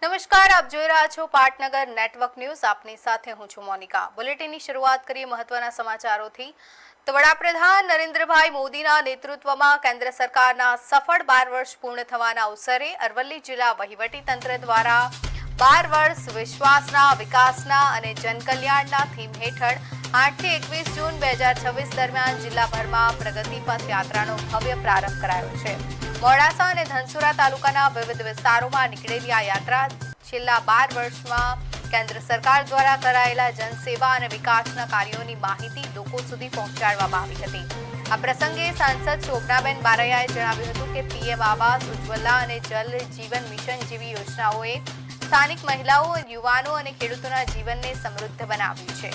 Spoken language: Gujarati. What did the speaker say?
નમસ્કાર, આપ જોઈ રહ્યા છો પાટનગર નેટવર્ક ન્યૂઝ. આપની સાથે હું છું મોનિકા. બુલેટિનની શરૂઆત કરીએ મહત્વના સમાચારોથી. તો વડાપ્રધાન નરેન્દ્રભાઈ મોદીના નેતૃત્વમાં કેન્દ્ર સરકારના સફળ 12 વર્ષ પૂર્ણ થવાના અવસરે અરવલ્લી જિલ્લા વહીવટીતંત્ર દ્વારા 12 વર્ષ વિશ્વાસના વિકાસના અને જનકલ્યાણના થીમ હેઠળ 8 થી 21 જૂન 2026 દરમિયાન જિલ્લાભરમાં પ્રગતિ પથ યાત્રાનો ભવ્ય પ્રારંભ કરાયો છે. મોડાસા અને ધનસુરા તાલુકાના વિવિધ વિસ્તારોમાં નીકળેલી આ યાત્રા છેલ્લા 12 વર્ષમાં કેન્દ્ર સરકાર દ્વારા કરાયેલા જનસેવા અને વિકાસના કાર્યોની માહિતી લોકો સુધી પહોંચાડવામાં આવી હતી. આ પ્રસંગે સાંસદ શોભનાબેન બારૈયાએ જણાવ્યું હતું કે પીએમ આવાસ, ઉજ્જવલા અને જલ જીવન મિશન જેવી યોજનાઓએ સ્થાનિક મહિલાઓ, યુવાનો અને ખેડૂતોના જીવનને સમૃદ્ધ બનાવ્યું છે.